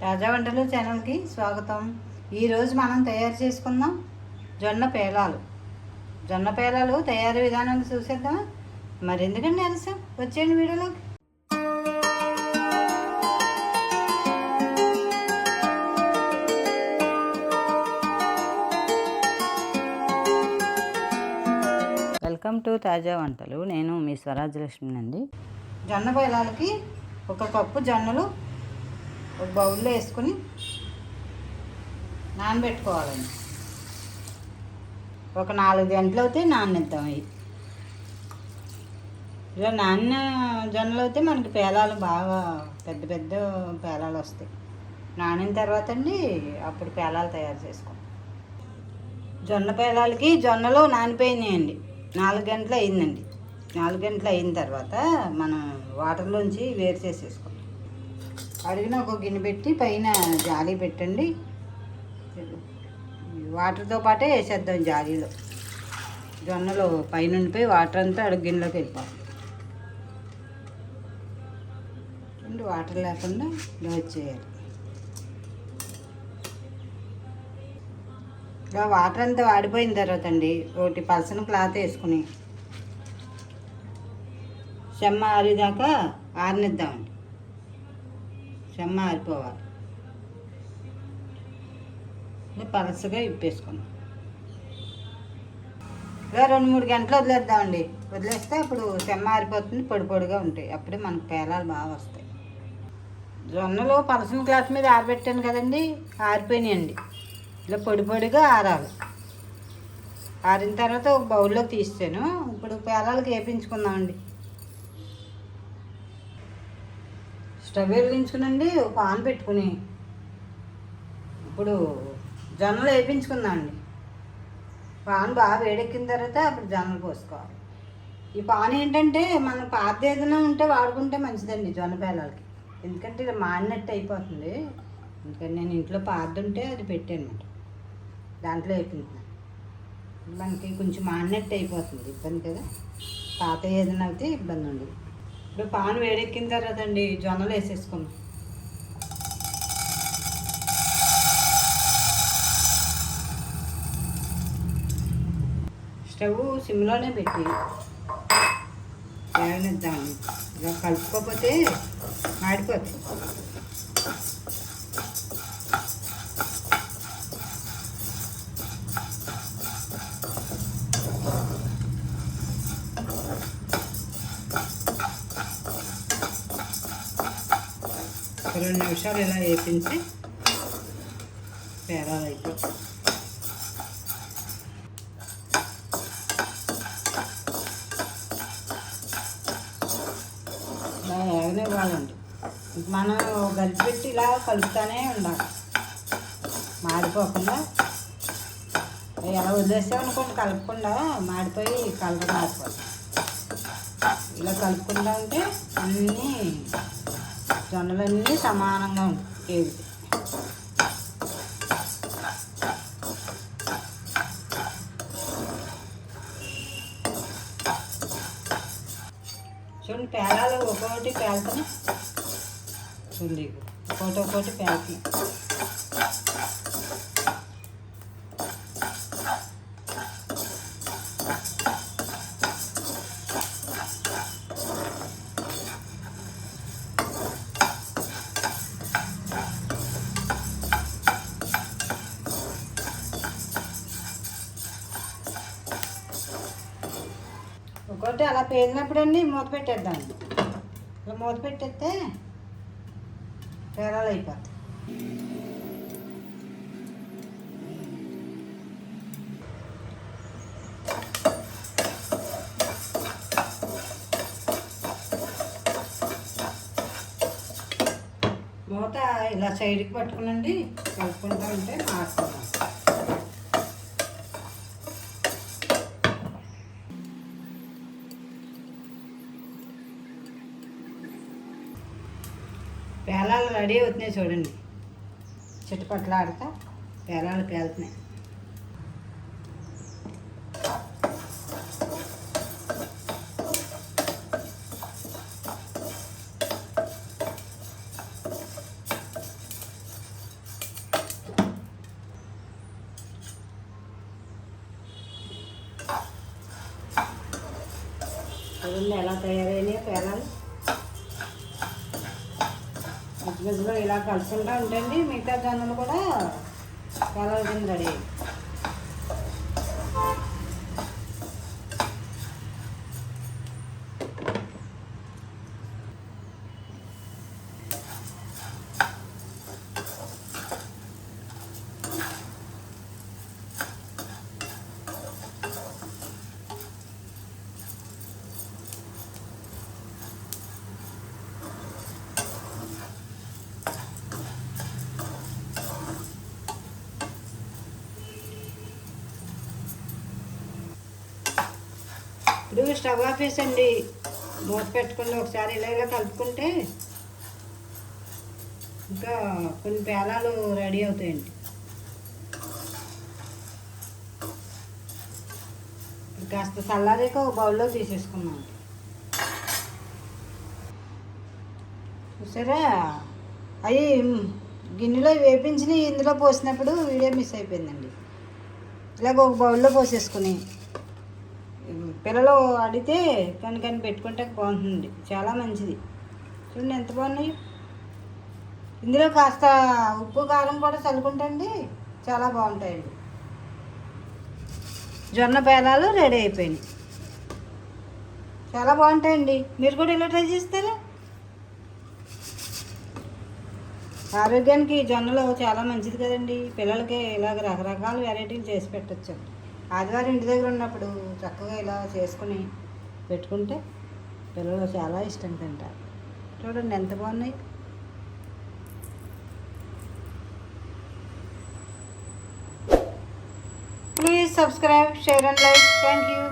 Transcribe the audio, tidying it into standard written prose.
తాజా వంటలు ఛానల్కి స్వాగతం. ఈరోజు మనం తయారు చేసుకుందాం జొన్న పేలాలు. జొన్న పేలాలు తయారీ విధానాన్ని చూసేద్దాం. మరెందుకండి ఆలస్యం, వచ్చేయండి వీడియోలోకి. వెల్కమ్ టు తాజా వంటలు. నేను మీ స్వరాజ్యలక్ష్మి అండి. జొన్న పేలాలకి 1 కప్పు జొన్నలు ఒక బౌల్లో వేసుకొని నానబెట్టుకోవాలండి. ఒక 4 గంటలు అయితే నాననిద్దాం. అవి ఇలా నాన్న జొన్నలు అయితే మనకి పేలాలు బాగా పెద్ద పెద్ద పేలాలు వస్తాయి. నానిన తర్వాత అండి అప్పుడు పేలాలు తయారు చేసుకోండి. జొన్న పేలాలకి జొన్నలు నానిపోయినాయండి. 4 గంటలు అయిందండి. 4 గంటలు అయిన తర్వాత మనం వాటర్లోంచి వేరు చేసేసుకోండి. అడిగిన ఒక గిన్నె పెట్టి పైన జాలి పెట్టండి. వాటర్తో పాటే వేసేద్దాం జాలీలో. జొన్నలు పైన ఉండిపోయి వాటర్ అంతా అడుగు గిన్నెలోకి వెళ్ళిపోతుంది. వాటర్ లేకుండా ఇలా వచ్చేయాలి. ఇలా వాటర్ అంతా వాడిపోయిన తర్వాత అండి ఒకటి పలసన క్లాత్ వేసుకుని చెమ్మ ఆరిదాకా ఆరనిద్దామండి. చెమ్మ ఆరిపోవాలి. పలసగా ఇప్పేసుకున్నాం. ఇలా 2-3 గంటలు వదిలేద్దామండి. వదిలేస్తే అప్పుడు చెమ్మ ఆరిపోతుంది, పొడి పొడిగా ఉంటాయి. అప్పుడే మనకు పేలాలు బాగా వస్తాయి. జొన్నలు పలసన క్లాత్ మీద ఆరబెట్టాను కదండి, ఆరిపోయినాయండి. ఇలా పొడి పొడిగా ఆరాలి. ఆరిన తర్వాత ఒక బౌల్లోకి తీస్తాను. ఇప్పుడు పేలాలకి వేపించుకుందామండి. స్టవ్ వెలిగించుకునండి. ఒక పాన్ పెట్టుకుని ఇప్పుడు జొన్నలు వేయించుకుందామండి. పాన్ బాగా వేడెక్కిన తర్వాత అప్పుడు జొన్నలు పోసుకోవాలి. ఈ పాన్ ఏంటంటే మన పాత ఏదైనా ఉంటే వాడుకుంటే మంచిదండి జొన్న పేలాలకి. ఎందుకంటే ఇది మాడినట్టు అయిపోతుంది. ఎందుకంటే నేను ఇంట్లో పాత ఉంటే అది పెట్టాను, దాంట్లో వేయించుకున్నాను. మనకి కొంచెం మాడినట్టు అయిపోతుంది, ఇబ్బంది కదా. పాత ఏదైనా అయితే ఇబ్బంది ఉండదు. ఇప్పుడు పాన్ వేడెక్కిన తర్వాత అండి జొన్నలు వేసేసుకున్నాం. స్టవ్ సిమ్లోనే పెట్టి వేగనిద్దామండి. ఇలా కలుపుకోకపోతే మాడిపోతుంది. ఒక 2 నిమిషాలు ఇలా వేపించి పేలాలు అయిపోతుంది. ఇలా వేగనివ్వాలండి. మనం గలిపెట్టి ఇలా కలుపుతూనే ఉండాలి, మాడిపోకుండా. ఎలా వదిలేసామనుకోండి కలపకుండా మాడిపోయి కలర్ మారిపోతుంది. ఇలా కలుపుకుంటా ఉంటే అన్నీ జొన్నలన్నీ సమానంగా ఉంటాయి. చూడండి పేలాలు ఒక్కొక్కటి పేలుతున్నాయి. చూడండి ఒక్కొక్కటి పేలుతున్నాయి. ఒకటి అలా పేలినప్పుడు అండి మూత పెట్టేద్దాం. ఇలా మూత పెట్టేస్తే పేలాలు అయిపోతాయి. మూత ఇలా సైడ్కి పట్టుకునండి, కలుపుకుంటూ ఉంటే మారుతున్నాం. పేలాలు రెడీ అవుతున్నాయి చూడండి. చుట్టుపక్కల ఆడతా పేలాలు పేలుతున్నాయి. మధ్య మధ్యలో ఇలా కలుపుకుంటూ ఉంటండి. మిగతా జొన్నలు కూడా పేలాల కింద రెడీ అయ్యి. ఇప్పుడు స్టవ్ ఆపేసండి, మూత పెట్టుకుని ఒకసారి ఇలా ఇలా కలుపుకుంటే ఇంకా కొన్ని పేలాలు రెడీ అవుతాయండి. కాస్త చల్లారాక ఒక బౌల్లో తీసేసుకున్నాం. చూసారా, అవి గిన్నెలో వేపించి ఇందులో పోసినప్పుడు వీడియో మిస్ అయిపోయిందండి. ఇలాగ ఒక బౌల్లో పోసేసుకుని పిల్లలు అడిగితే కనుకని పెట్టుకుంటే బాగుంటుంది, చాలా మంచిది. చూడండి ఎంత బాగున్నాయి. ఇందులో కాస్త ఉప్పు కారం కూడా చల్లుకుంటండి, చాలా బాగుంటాయండి. జొన్న పేలాలు రెడీ అయిపోయినాయి, చాలా బాగుంటాయండి. మీరు కూడా ఇలా ట్రై చేస్తారా? ఆరోగ్యానికి జొన్నలు చాలా మంచిది కదండి. పిల్లలకి ఇలాగ రకరకాల వెరైటీలు చేసి పెట్టచ్చండి. ఆదివారం ఇంటి దగ్గర ఉన్నప్పుడు చక్కగా ఇలా చేసుకుని పెట్టుకుంటే పిల్లలు చాలా ఇష్టం తింటారు. చూడండి ఎంత బాగున్నాయి. Please subscribe, share and like. Thank you.